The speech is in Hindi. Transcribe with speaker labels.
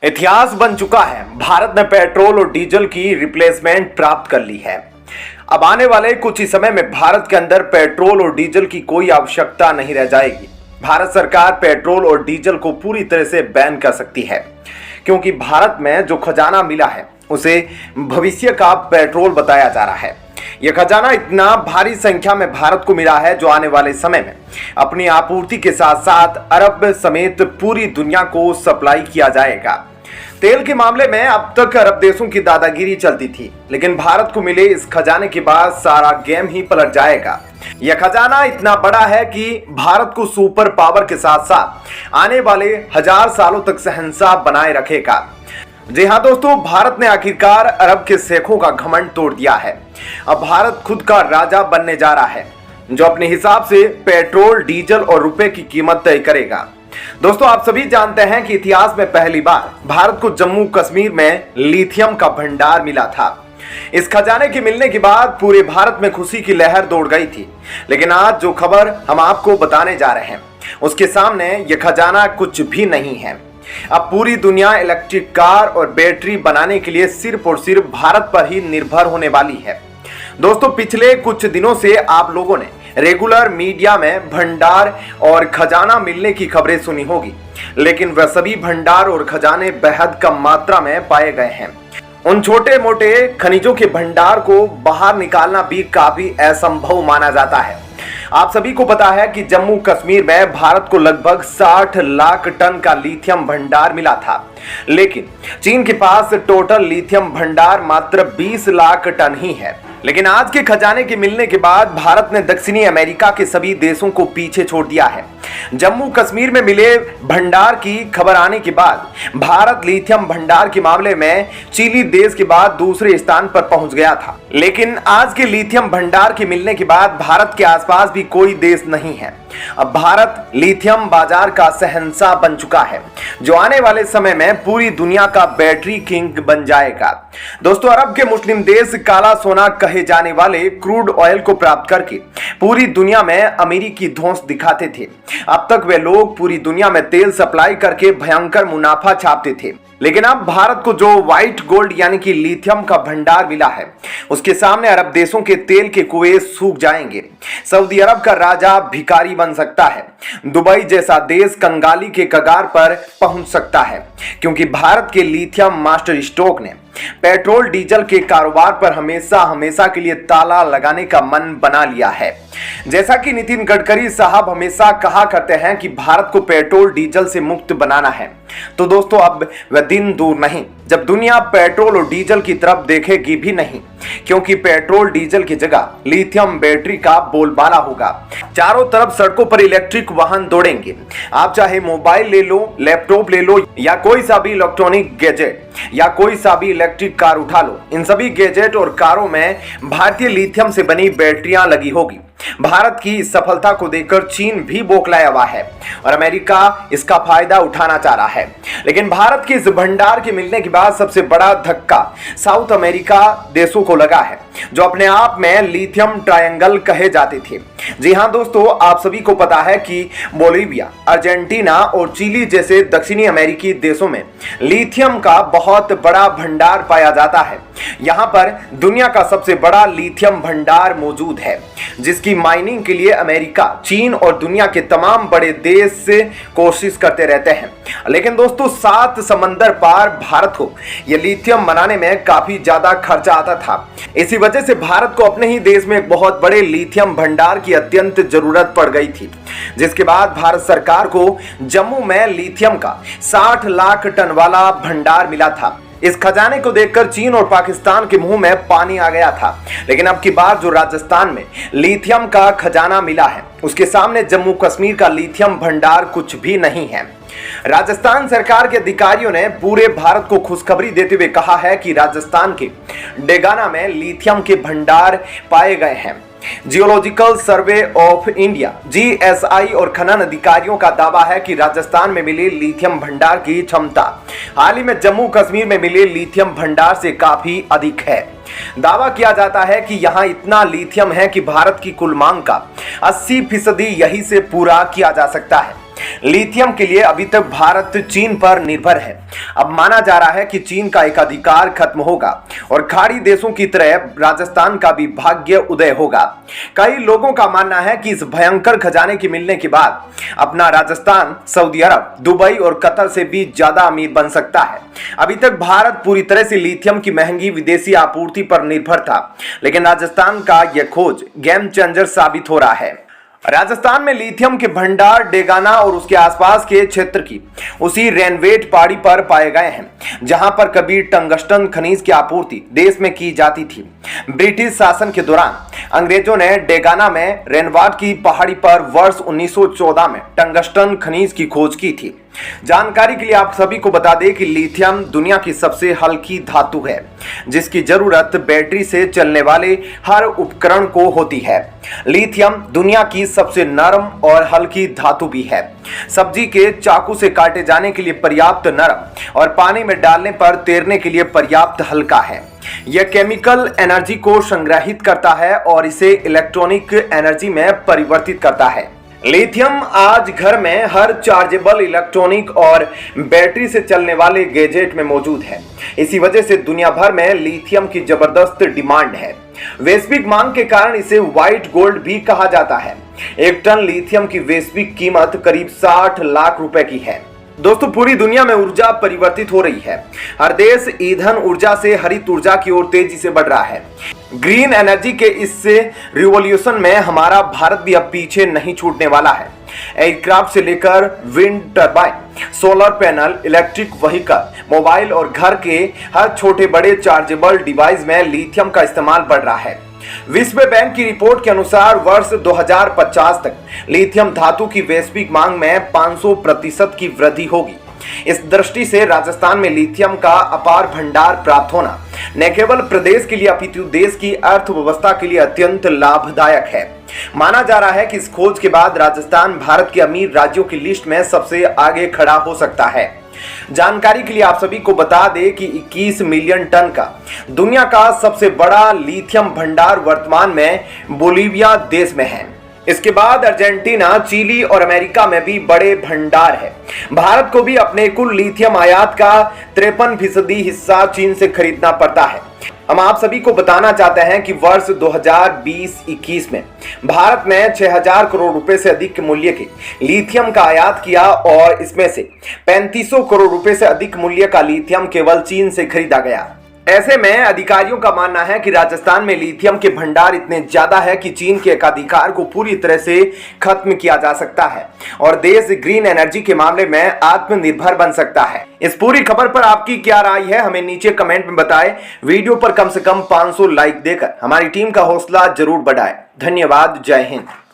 Speaker 1: इतिहास बन चुका है। भारत ने पेट्रोल और डीजल की रिप्लेसमेंट प्राप्त कर ली है। अब आने वाले कुछ ही समय में भारत के अंदर पेट्रोल और डीजल की कोई आवश्यकता नहीं रह जाएगी। भारत सरकार पेट्रोल और डीजल को पूरी तरह से बैन कर सकती है, क्योंकि भारत में जो खजाना मिला है उसे भविष्य का पेट्रोल बताया जा रहा है। यह खजाना इतना भारी संख्या में भारत को मिला है जो आने वाले समय में अपनी आपूर्ति के साथ साथ अरब समेत पूरी दुनिया को सप्लाई किया जाएगा। तेल के मामले में अब तक अरब देशों की दादागिरी चलती थी, लेकिन भारत को मिले इस खजाने के बाद सारा गेम ही पलट जाएगा। यह खजाना इतना बड़ा है कि भारत को सुपर पावर के साथ साथ आने वाले 1000 सालों तक शहंशाह बनाए रखेगा। जी हाँ दोस्तों, भारत ने आखिरकार अरब के शेखों का घमंड तोड़ दिया है। अब भारत खुद का राजा बनने जा रहा है, जो अपने हिसाब से पेट्रोल, डीजल और रुपए की कीमत तय करेगा। दोस्तों, आप सभी जानते हैं कि इतिहास में पहली बार भारत को जम्मू कश्मीर में लिथियम का भंडार मिला था। इस खजाने के मिलने के बाद पूरे भारत में खुशी की लहर दौड़ गई थी। लेकिन आज जो खबर हम आपको बताने जा रहे हैं उसके सामने यह खजाना कुछ भी नहीं है। अब पूरी दुनिया इलेक्ट्रिक कार और बैटरी बनाने के लिए सिर्फ और सिर्फ भारत पर ही निर्भर होने वाली है। दोस्तों, पिछले कुछ दिनों से आप लोगों ने रेगुलर मीडिया में भंडार और खजाना मिलने की खबरें सुनी होगी, लेकिन वह सभी भंडार और खजाने बेहद कम मात्रा में पाए गए हैं। उन छोटे मोटे खनिजों के भंडार को बाहर निकालना भी काफी असंभव माना जाता है। आप सभी को पता है कि जम्मू कश्मीर में भारत को लगभग 60 लाख टन का लिथियम भंडार मिला था, लेकिन चीन के पास टोटल लिथियम भंडार मात्र 20 लाख टन ही है। लेकिन आज के खजाने के मिलने के बाद भारत ने दक्षिणी अमेरिका के सभी देशों को पीछे छोड़ दिया है। जम्मू कश्मीर में मिले भंडार की खबर आने के बाद भारत लिथियम भंडार के मामले में चिली देश के बाद दूसरे स्थान पर पहुंच गया था। लेकिन आज के लिथियम भंडार के मिलने के बाद भारत के आसपास भी कोई देश नहीं है। अब भारत लिथियम बाजार का शहंशाह बन चुका है, जो आने वाले समय में पूरी दुनिया का बैटरी किंग बन जाएगा। दोस्तों, अरब के मुस्लिम देश काला सोना कहे जाने वाले क्रूड ऑयल को प्राप्त करके पूरी दुनिया में अमेरिकी धौंस दिखाते थे। अब तक वे लोग पूरी दुनिया में तेल सप्लाई करके भयंकर मुनाफा छापते थे, लेकिन अब भारत को जो व्हाइट गोल्ड यानी कि लिथियम का भंडार मिला है उसके सामने अरब देशों के तेल के कुएं सूख जाएंगे। सऊदी अरब का राजा भिखारी बन सकता है। दुबई जैसा देश कंगाली के कगार पर पहुंच सकता है, क्योंकि भारत के लिथियम मास्टर स्ट्रोक ने पेट्रोल डीजल के कारोबार पर हमेशा के लिए ताला लगाने का मन बना लिया है। जैसा कि नितिन गडकरी साहब हमेशा कहा करते हैं कि भारत को पेट्रोल डीजल से मुक्त बनाना है, तो दोस्तों अब वह दिन दूर नहीं जब दुनिया पेट्रोल और डीजल की तरफ देखेगी भी नहीं, क्योंकि पेट्रोल डीजल की जगह लिथियम बैटरी का बोलबाला होगा। चारों तरफ सड़कों पर इलेक्ट्रिक वाहन दौड़ेंगे। आप चाहे मोबाइल ले लो, लैपटॉप ले लो या कोई सा भी इलेक्ट्रॉनिक गैजेट या कोई सा भी इलेक्ट्रिक कार उठा लो, इन सभी गैजेट और कारों में भारतीय लिथियम से बनी बैटरियां लगी होगी। भारत की इस सफलता को देखकर चीन भी बौखलाया हुआ है और अमेरिका इसका फायदा उठाना चाह रहा है। लेकिन भारत के इस भंडार के मिलने के बाद सबसे बड़ा धक्का साउथ अमेरिका देशों को लगा है, जो अपने आप में लिथियम ट्रायंगल कहे जाते थे। जी हाँ दोस्तों, आप सभी को पता है कि बोलिविया, अर्जेंटीना और चिली जैसे दक्षिणी अमेरिकी देशों में लिथियम का बहुत बड़ा भंडार पाया जाता है। यहाँ पर दुनिया का सबसे बड़ा लिथियम भंडार मौजूद है, जिसकी माइनिंग के लिए अमेरिका, चीन और दुनिया के तमाम बड़े देश से कोशिश करते रहते हैं। लेकिन दोस्तों, 7 समंदर पार भारत को यह लिथियम बनाने में काफी ज्यादा खर्चा आता था। इसी वजह से भारत को अपने ही देश में एक बहुत बड़े लिथियम भंडार की अत्यंत जरूरत पड़ गई थी, जिसके बाद भारत सरकार को जम्मू में लिथियम का 60 लाख टन वाला भंडार मिला था। इस खजाने को देखकर चीन और पाकिस्तान के मुंह में पानी आ गया था। लेकिन अब की बार जो राजस्थान में लिथियम का खजाना मिला है उसके सामने जम्मू कश्मीर का लिथियम भंडार कुछ भी नहीं है। राजस्थान सरकार के अधिकारियों ने पूरे भारत को खुशखबरी देते हुए कहा है कि राजस्थान के डेगाना में लिथियम के भंडार पाए गए हैं। Geological survey of India GSI और खनन अधिकारियों का दावा है कि राजस्थान में मिले लिथियम भंडार की क्षमता हाल ही में जम्मू कश्मीर में मिले लिथियम भंडार से काफी अधिक है। दावा किया जाता है कि यहां इतना लिथियम है कि भारत की कुल मांग का 80% यही से पूरा किया जा सकता है। लिथियम के लिए अभी तक भारत चीन पर निर्भर है। अब माना जा रहा है कि चीन का एकाधिकार खत्म होगा और खाड़ी देशों की तरह राजस्थान का भी भाग्य उदय होगा। कई लोगों का मानना है कि इस भयंकर खजाने के मिलने के बाद अपना राजस्थान सऊदी अरब, दुबई और कतर से भी ज्यादा अमीर बन सकता है। अभी तक भारत पूरी तरह से लिथियम की महंगी विदेशी आपूर्ति पर निर्भर था, लेकिन राजस्थान का यह खोज गेम चेंजर साबित हो रहा है। राजस्थान में लिथियम के भंडार डेगाना और उसके आसपास के क्षेत्र की उसी रेनवेट पहाड़ी पर पाए गए हैं, जहां पर कभी टंगस्टन खनिज की आपूर्ति देश में की जाती थी। ब्रिटिश शासन के दौरान अंग्रेजों ने डेगाना में रेनवाट की पहाड़ी पर वर्ष 1914 में टंगस्टन खनिज की खोज की थी। जानकारी के लिए आप सभी को बता दें कि लिथियम दुनिया की सबसे हल्की धातु है, जिसकी जरूरत बैटरी से चलने वाले हर उपकरण को होती है। लिथियम दुनिया की सबसे नरम और हल्की धातु भी है। सब्जी के चाकू से काटे जाने के लिए पर्याप्त नरम और पानी में डालने पर तैरने के लिए पर्याप्त हल्का है। यह केमिकल एनर्जी को संग्रहित करता है और इसे इलेक्ट्रॉनिक एनर्जी में परिवर्तित करता है। लिथियम आज घर में हर चार्जेबल इलेक्ट्रॉनिक और बैटरी से चलने वाले गैजेट में मौजूद है। इसी वजह से दुनिया भर में लिथियम की जबरदस्त डिमांड है। वैश्विक मांग के कारण इसे व्हाइट गोल्ड भी कहा जाता है। 1 टन लिथियम की वैश्विक कीमत करीब 60 लाख रुपए की है। दोस्तों, पूरी दुनिया में ऊर्जा परिवर्तित हो रही है। हर देश ईंधन ऊर्जा से हरित ऊर्जा की ओर तेजी से बढ़ रहा है। ग्रीन एनर्जी के इस रिवॉल्यूशन में हमारा भारत भी अब पीछे नहीं छूटने वाला है। एयरक्राफ्ट से लेकर wind turbine, solar panel, electric vehicle, mobile और घर के हर छोटे बड़े चार्जेबल डिवाइस में लिथियम का इस्तेमाल बढ़ रहा है। विश्व बैंक की रिपोर्ट के अनुसार वर्ष 2050 तक लिथियम धातु की वैश्विक मांग में 500% की वृद्धि होगी। इस दृष्टि से राजस्थान में लिथियम का अपार भंडार प्राप्त होना न केवल प्रदेश के लिए अपितु देश की अर्थव्यवस्था के लिए अत्यंत लाभदायक है। माना जा रहा है कि इस खोज के बाद राजस्थान भारत के अमीर राज्यों की लिस्ट में सबसे आगे खड़ा हो सकता है। जानकारी के लिए आप सभी को बता दें कि 21 मिलियन टन का दुनिया का सबसे बड़ा लिथियम भंडार वर्तमान में बोलिविया देश में है। इसके बाद अर्जेंटीना, चिली और अमेरिका में भी बड़े भंडार है। भारत को भी अपने कुल लिथियम आयात का 53% हिस्सा चीन से खरीदना पड़ता है। हम आप सभी को बताना चाहते हैं कि वर्ष 2020-21 में भारत ने 6000 करोड़ रुपए से अधिक मूल्य के लिथियम का आयात किया और इसमें से 3500 करोड़ रुपए से अधिक मूल्य का लिथियम केवल चीन से खरीदा गया। ऐसे में अधिकारियों का मानना है कि राजस्थान में लिथियम के भंडार इतने ज्यादा है कि चीन के एकाधिकार को पूरी तरह से खत्म किया जा सकता है और देश ग्रीन एनर्जी के मामले में आत्मनिर्भर बन सकता है। इस पूरी खबर पर आपकी क्या राय है, हमें नीचे कमेंट में बताएं। वीडियो पर कम से कम 500 लाइक देकर हमारी टीम का हौसला जरूर बढ़ाएं। धन्यवाद। जय हिंद।